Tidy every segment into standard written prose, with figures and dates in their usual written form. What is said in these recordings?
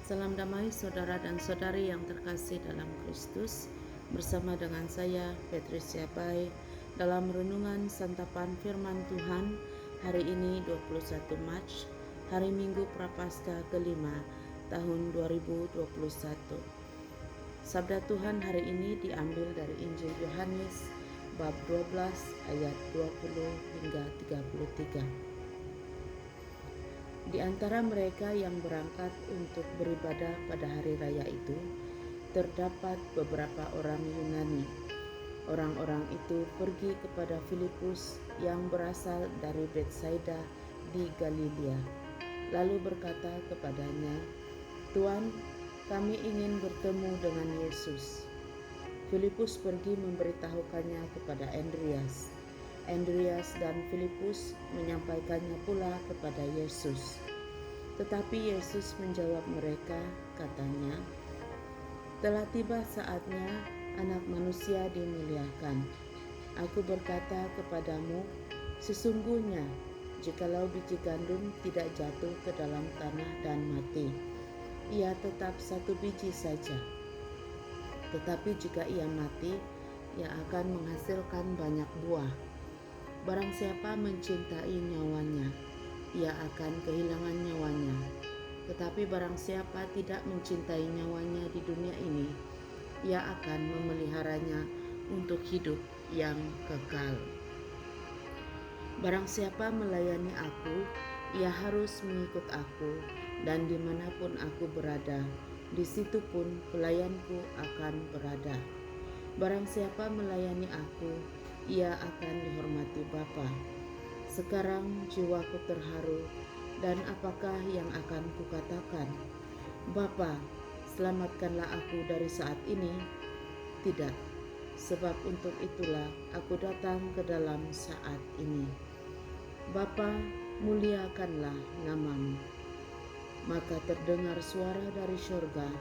Salam damai saudara dan saudari yang terkasih dalam Kristus. Bersama dengan saya Patricia Bai dalam renungan santapan firman Tuhan hari ini 21 Mac, hari Minggu Prapaskah kelima tahun 2021. Sabda Tuhan hari ini diambil dari Injil Yohanes bab 12 ayat 20 hingga 33. Di antara mereka yang berangkat untuk beribadah pada hari raya itu, terdapat beberapa orang Yunani. Orang-orang itu pergi kepada Filipus yang berasal dari Betsaida di Galilea, lalu berkata kepadanya, "Tuan, kami ingin bertemu dengan Yesus." Filipus pergi memberitahukannya kepada Andreas. Andreas dan Filipus menyampaikannya pula kepada Yesus. Tetapi Yesus menjawab mereka, katanya, "Telah tiba saatnya Anak Manusia dimuliakan. Aku berkata kepadamu, sesungguhnya jikalau biji gandum tidak jatuh ke dalam tanah dan mati, ia tetap satu biji saja. Tetapi jika ia mati, ia akan menghasilkan banyak buah. Barang siapa mencintai nyawanya, ia akan kehilangan nyawanya. Tetapi barang siapa tidak mencintai nyawanya di dunia ini, ia akan memeliharanya untuk hidup yang kekal. Barang siapa melayani aku, ia harus mengikut aku, dan dimanapun aku berada, di situ pun pelayanku akan berada. Barang siapa melayani aku, ia akan dihormati Bapa. Sekarang jiwaku terharu, dan apakah yang akan kukatakan? Bapa, selamatkanlah aku dari saat ini? Tidak, sebab untuk itulah aku datang ke dalam saat ini. Bapa, muliakanlah namamu." Maka terdengar suara dari surga,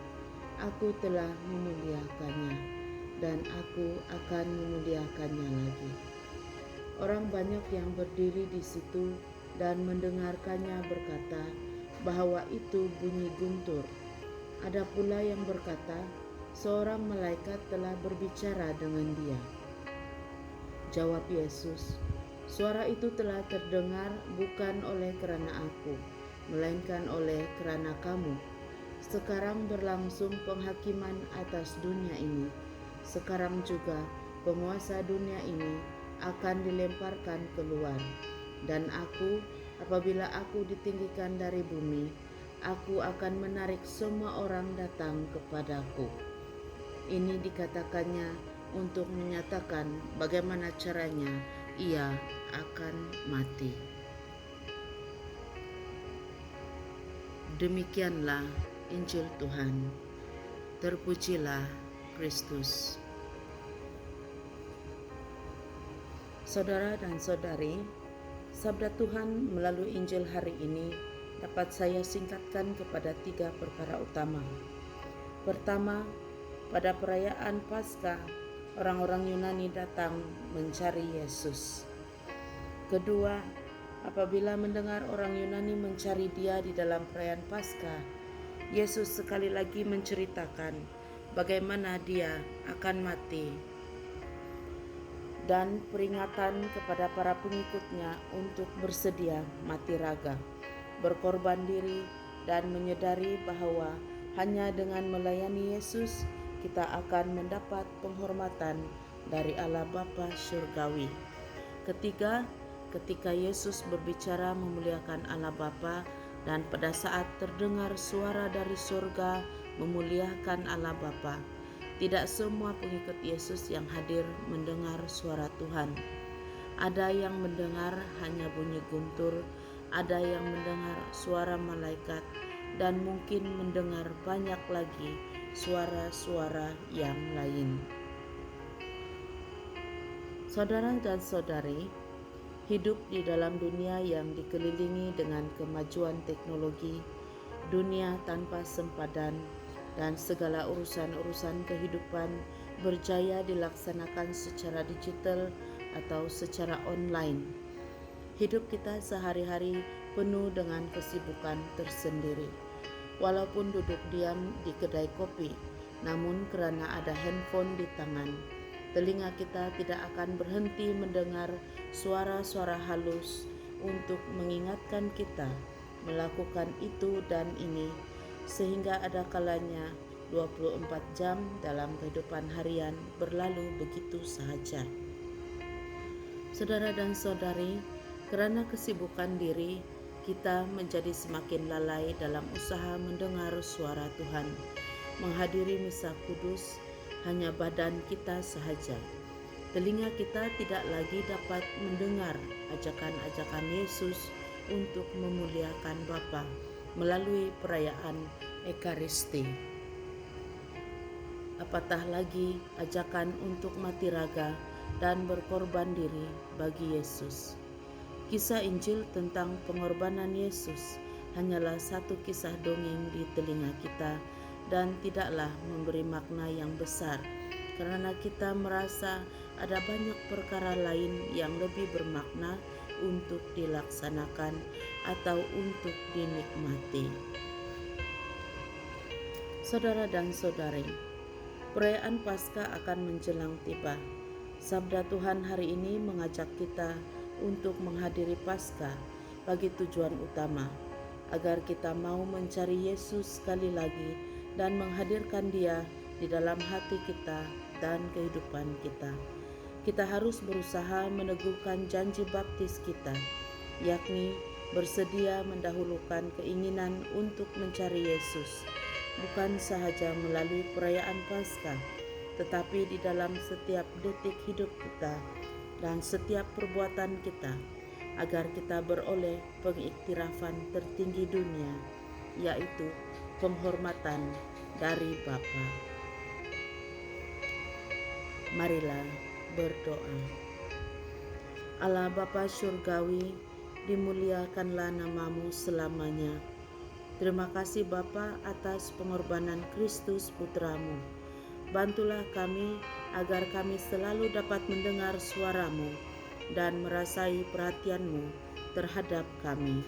"Aku telah memuliakannya, dan aku akan memuliakannya lagi." Orang banyak yang berdiri di situ dan mendengarkannya berkata bahwa itu bunyi guntur. Ada pula yang berkata, seorang malaikat telah berbicara dengan dia. Jawab Yesus, "Suara itu telah terdengar bukan oleh kerana aku, melainkan oleh kerana kamu. Sekarang berlangsung penghakiman atas dunia ini. Sekarang juga penguasa dunia ini akan dilemparkan keluar. Dan aku, apabila aku ditinggikan dari bumi, aku akan menarik semua orang datang kepadaku." Ini dikatakannya untuk menyatakan bagaimana caranya ia akan mati. Demikianlah Injil Tuhan. Terpujilah Kristus. Saudara dan saudari, sabda Tuhan melalui Injil hari ini dapat saya singkatkan kepada 3 perkara utama. Pertama, pada perayaan Paskah, orang-orang Yunani datang mencari Yesus. Kedua, apabila mendengar orang Yunani mencari dia di dalam perayaan Paskah, Yesus sekali lagi menceritakan bagaimana dia akan mati dan peringatan kepada para pengikutnya untuk bersedia mati raga, berkorban diri, dan menyadari bahwa hanya dengan melayani Yesus kita akan mendapat penghormatan dari Allah Bapa Surgawi. Ketiga, ketika Yesus berbicara memuliakan Allah Bapa, dan pada saat terdengar suara dari surga memuliakan Allah Bapa, tidak semua pengikut Yesus yang hadir mendengar suara Tuhan. Ada yang mendengar hanya bunyi guntur, ada yang mendengar suara malaikat, dan mungkin mendengar banyak lagi suara-suara yang lain. Saudara dan saudari, hidup di dalam dunia yang dikelilingi dengan kemajuan teknologi, dunia tanpa sempadan, dan segala urusan-urusan kehidupan berjaya dilaksanakan secara digital atau secara online. Hidup kita sehari-hari penuh dengan kesibukan tersendiri. walaupun duduk diam di kedai kopi, namun karena ada handphone di tangan, telinga kita tidak akan berhenti mendengar suara-suara halus untuk mengingatkan kita melakukan itu dan ini, sehingga ada kalanya 24 jam dalam kehidupan harian berlalu begitu saja. Saudara dan saudari, karena kesibukan diri, kita menjadi semakin lalai dalam usaha mendengar suara Tuhan. Menghadiri misa kudus hanya badan kita sahaja. Telinga kita tidak lagi dapat mendengar ajakan-ajakan Yesus untuk memuliakan Bapa melalui perayaan Ekaristi. Apatah lagi ajakan untuk mati raga dan berkorban diri bagi Yesus. Kisah Injil tentang pengorbanan Yesus hanyalah satu kisah dongeng di telinga kita dan tidaklah memberi makna yang besar, karena kita merasa ada banyak perkara lain yang lebih bermakna untuk dilaksanakan atau untuk dinikmati. Saudara dan saudari, perayaan Paskah akan menjelang tiba. Sabda Tuhan hari ini mengajak kita untuk menghadiri Paskah bagi tujuan utama, agar kita mau mencari Yesus sekali lagi dan menghadirkan Dia di dalam hati kita dan kehidupan kita. Kita harus berusaha meneguhkan janji baptis kita, yakni bersedia mendahulukan keinginan untuk mencari Yesus, bukan sahaja melalui perayaan Paskah, tetapi di dalam setiap detik hidup kita dan setiap perbuatan kita, agar kita beroleh pengiktirafan tertinggi dunia, yaitu penghormatan dari Bapa. Marilah berdoa. Allah Bapa Surgawi, dimuliakanlah namamu selamanya. Terima kasih Bapa atas pengorbanan Kristus Putramu. Bantulah kami agar kami selalu dapat mendengar suaramu dan merasai perhatianmu terhadap kami.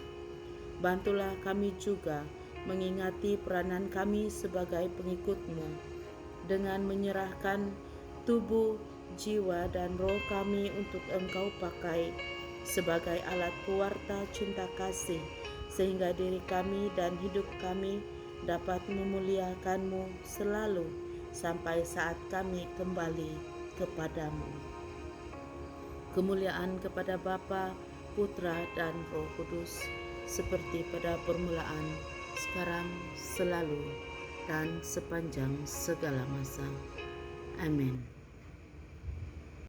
Bantulah kami juga mengingati peranan kami sebagai pengikutmu dengan menyerahkan tubuh, jiwa, dan roh kami untuk Engkau pakai sebagai alat pewarta cinta kasih, sehingga diri kami dan hidup kami dapat memuliakan-Mu selalu sampai saat kami kembali kepadamu. Kemuliaan kepada Bapa, Putra, dan Roh Kudus, seperti pada permulaan, sekarang, selalu, dan sepanjang segala masa. Amin.